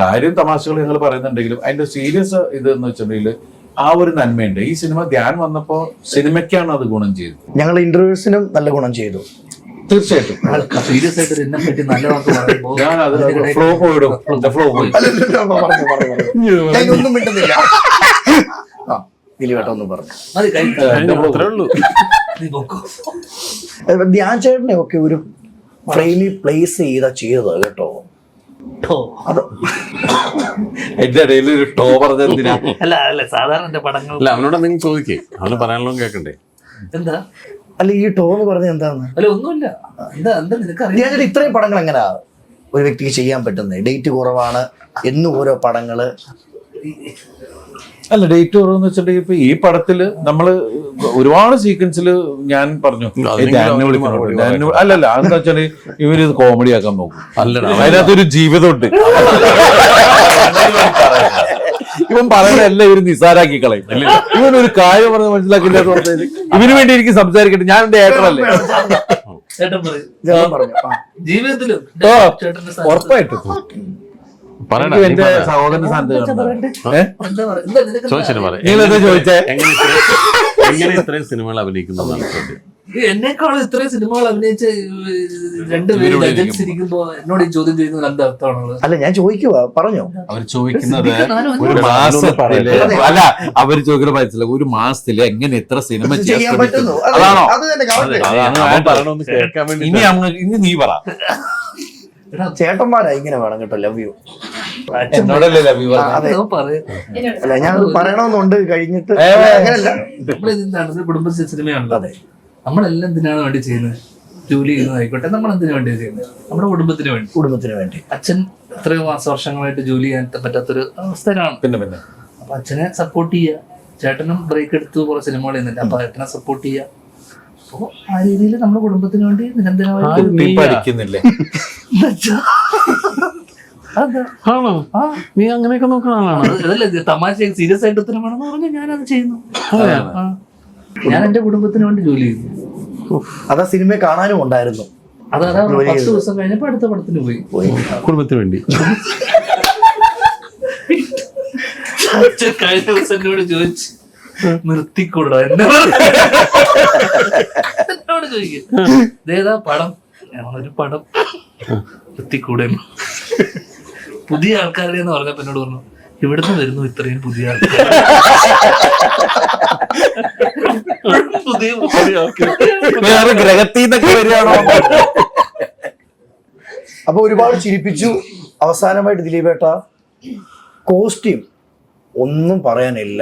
കാര്യം തമാശകൾ ഞങ്ങൾ പറയുന്നുണ്ടെങ്കിലും അതിന്റെ സീരിയസ് ഇത് എന്ന് വെച്ചിട്ടുണ്ടെങ്കിൽ ആ ഒരു നന്മയുണ്ട്. ഈ സിനിമ ധ്യാൻ വന്നപ്പോ സിനിമയ്ക്കാണ് അത് ഗുണം ചെയ്തത്. ഞങ്ങൾ ഇന്റർവ്യൂസിനും നല്ല ഗുണം ചെയ്തു. തീർച്ചയായിട്ടും സീരിയസ് ആയിട്ട് എന്നെ പറ്റി നല്ല വാക്ക് പറയുമ്പോൾ ഞാൻ അത് ഫ്ലോ പോയിടും. ഫ്ലോ പോയി. ഒന്നും മിണ്ടുന്നില്ല. ദിലീപേട്ട ഒന്നും പറഞ്ഞു. മതി, അത്രേ ഉള്ളൂ. നീ പൊക്കോ. ധ്യാൻ ചേട്ടനെ ഒക്കെ ഒരു ഫ്രെയിമിൽ പ്ലേസ് ചെയ്തത് കേട്ടോ. അത് എന്റെ ഇടയിൽ ഒരു ടോ പറഞ്ഞെന്തിനാ? അല്ല സാധാരണ എന്റെ പടങ്ങൾ അല്ല, അവനോട് എന്തെങ്കിലും ചോദിക്കേ, അവന് പറയാനുള്ള കേൾക്കണ്ടേ. എന്താ അല്ല ഈ ടോ എന്ന് പറഞ്ഞ എന്താന്ന്? അല്ല ഒന്നുമില്ല. എന്താ നിനക്കറിയാം ധ്യാൻ ചേട്ടൻ ഇത്രയും പടങ്ങൾ എങ്ങനെയാ ഒരു വ്യക്തിക്ക് ചെയ്യാൻ പറ്റുന്നത്? ഡേറ്റ് കുറവാണ്, എന്നും ഓരോ പടങ്ങള്. അല്ല, ഡേറ്റ് കുറവെന്ന് വെച്ചിട്ടുണ്ടെങ്കിൽ ഇപ്പൊ ഈ പടത്തില് നമ്മള് ഒരുപാട് സീക്വൻസിൽ ഞാൻ പറഞ്ഞു അല്ലല്ല അതെന്താ വെച്ചാല് ഇവരിത് കോമഡി ആക്കാൻ നോക്കും. അതിനകത്തൊരു ജീവിതമുണ്ട്. ഇവൻ പറയുന്നതല്ല ഇവര് നിസാരാക്കി കളയും. ഇവനൊരു കാര്യം പറഞ്ഞ് മനസ്സിലാക്കില്ല. ഇവന് വേണ്ടി എനിക്ക് സംസാരിക്കട്ടെ, ഞാൻ എന്റെ ഏട്ടനല്ലേ. ചേട്ടൻ പറയും ജീവിതത്തിലും ഉറപ്പായിട്ടും എന്റെ സഹോദരന്റെ ചോദിച്ചേ എങ്ങനെ ഇത്രയും സിനിമകൾ അഭിനയിക്കുന്നതാണ് ചോദ്യം. എന്നെക്കാളും ഇത്രയും സിനിമകൾ അഭിനയിച്ച രണ്ടുപേരും legends ഇരിക്കുമ്പോ എന്നോട് ഈ ചോദ്യം ചെയ്യുന്നത് എന്താ അർത്ഥമാണുള്ളത്? അല്ല ഞാൻ ചോദിക്കുവാ, പറഞ്ഞോ. അവർ ചോദിക്കുന്നത് ഒരു മാസത്തില് അല്ല, അവർ ചോദിക്കുന്ന മനസ്സിലാവും ഒരു മാസത്തില് എങ്ങനെ എത്ര സിനിമ ചെയ്യാൻ പറ്റുന്നു. അതാണോ? പറയണമെന്ന് കേൾക്കാൻ വേണ്ടി. ഇനി നീ പറ. ചേട്ടന്മാരാ ഇങ്ങനെ വേണം കേട്ടോ. Love you. എന്നോടല്ലേ ലവ് യു? അല്ല ഞാൻ പറയണമെന്നുണ്ട് കഴിഞ്ഞിട്ട്. നമ്മളെന്താണ് കുടുംബ സിനിമയാണല്ലോ. അതെ, നമ്മളെല്ലാം എന്തിനാണ് വേണ്ടി ചെയ്യുന്നത്? ജോലി ചെയ്യുന്നതായിക്കോട്ടെ, നമ്മൾ എന്തിനു വേണ്ടി ചെയ്യുന്നത്? നമ്മുടെ കുടുംബത്തിന് വേണ്ടി. അച്ഛൻ എത്രയോ വർഷങ്ങളായിട്ട് ജോലി ചെയ്യാൻ പറ്റാത്തൊരു അവസ്ഥയിലാണ്. പിന്നെ അപ്പൊ അച്ഛനെ സപ്പോർട്ട് ചെയ്യുക. ചേട്ടനും ബ്രേക്ക് എടുത്ത് കുറെ സിനിമകൾ ചെയ്യുന്നില്ല, അപ്പൊ ചേട്ടനെ സപ്പോർട്ട് ചെയ്യുക. അപ്പൊ ആ രീതിയിൽ നമ്മുടെ കുടുംബത്തിന് വേണ്ടി പഠിക്കുന്നില്ലേ? ആണോ? നീ അങ്ങനെയൊക്കെ നോക്കുന്ന ആളാണ്. അതല്ലേ തമാശ, സീരിയസ് ആയിട്ട് ഉത്തരം വേണമെന്ന് പറഞ്ഞാൽ ഞാനത് ചെയ്യുന്നു. ഞാൻ എന്റെ കുടുംബത്തിന് വേണ്ടി ജോലി ചെയ്യുന്നു. അതാ സിനിമ കാണാനും ഉണ്ടായിരുന്നു. അതാ 10 ദിവസം കഴിഞ്ഞപ്പോ അടുത്ത പടത്തിന് പോയി. കുടുംബത്തിന് വേണ്ടി. കഴിഞ്ഞ ദിവസം എന്നോട് ചോദിച്ചു നിർത്തിക്കൂടാ, എന്നോട് ചോദിക്കും ഇതേതാ പടം? ഞങ്ങളൊരു പടം നിർത്തിക്കൂടെ? പുതിയ ആൾക്കാരുടെ എന്ന് പറഞ്ഞപ്പോ എന്നോട് പറഞ്ഞു ഇവിടുന്ന് വരുന്നു ഇത്രയും പുതിയ ആൾക്കാർ. വേറെ ഗ്രഹത്തിൽ നിന്നൊക്കെ വരികയാണോ? അപ്പൊ ഒരുപാട് ചിരിപ്പിച്ചു. അവസാനമായിട്ട് ദിലീപേട്ട കോസ്റ്റ്യൂം ഒന്നും പറയാനില്ല,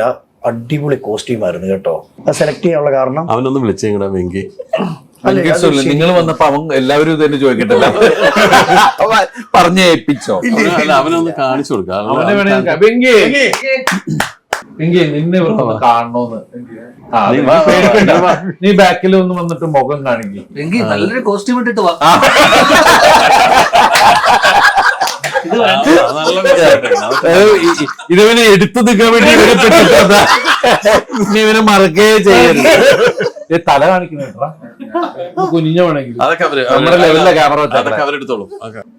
അടിപൊളി കോസ്റ്റ്യൂം ആയിരുന്നു കേട്ടോ. അത് സെലക്ട് ചെയ്യാനുള്ള കാരണം അവനൊന്നും വിളിച്ചേക്കടാ വെങ്കി. നിങ്ങൾ വന്നപ്പോ അവൻ എല്ലാവരും ഇതന്നെ ചോദിക്കട്ടെ, പറഞ്ഞേൽപ്പിച്ചോ? അവനൊന്ന് കാണിച്ചു കൊടുക്കാം. നിന്നെ കാണണോന്ന്. നീ ബാക്കിൽ ഒന്ന് വന്നിട്ട് മുഖം കാണിക്കും. നല്ലൊരു കോസ്റ്റ്യൂം ഇട്ടിട്ട് വാ. ഇതവനെ എടുത്തു നിൽക്കാൻ വേണ്ടി ഇവനെ മറക്കേ ചെയ്യരുത്. തല കാണിക്കുന്ന കുഞ്ഞ വേണമെങ്കിൽ നമ്മുടെ ലെവലിലെ ക്യാമറ അവരെടുത്തോളൂ.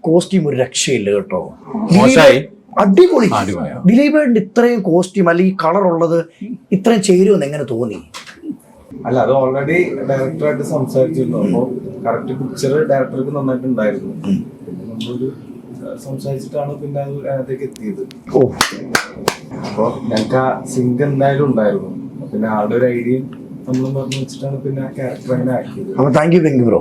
കോസ്റ്റ്യൂം ഒരു രക്ഷയില്ല കേട്ടോ. മോശമായി. അടിപൊളി. ദിലീപേട്ടന്റെ ഇത്രയും കോസ്റ്റ്യൂം അല്ലെങ്കിൽ കളർ ഉള്ളത് ഇത്രയും ചേരുമെന്ന് എങ്ങനെ തോന്നി? അല്ല, അത് ഓൾറെഡി ഡയറക്ടറായിട്ട് സംസാരിച്ചിരുന്നു. അപ്പൊ കറക്റ്റ് പിക്ചർ ഡയറക്ടർക്ക് നന്നായിട്ട് ഉണ്ടായിരുന്നു. നമ്മളൊരു സംസാരിച്ചിട്ടാണ് പിന്നെ അത് അതിനകത്തേക്ക് എത്തിയത്. അപ്പൊ ഞങ്ങൾക്ക് ആ സിങ്ക് എന്തായാലും ഉണ്ടായിരുന്നു. പിന്നെ ആളുടെ ഒരു ഐഡിയയും നമ്മളും പറഞ്ഞു വെച്ചിട്ടാണ് പിന്നെ ആ ക്യാരക്ടർ അങ്ങനെ ആക്കിയത്. അപ്പൊ താങ്ക് യു ബ്രോ.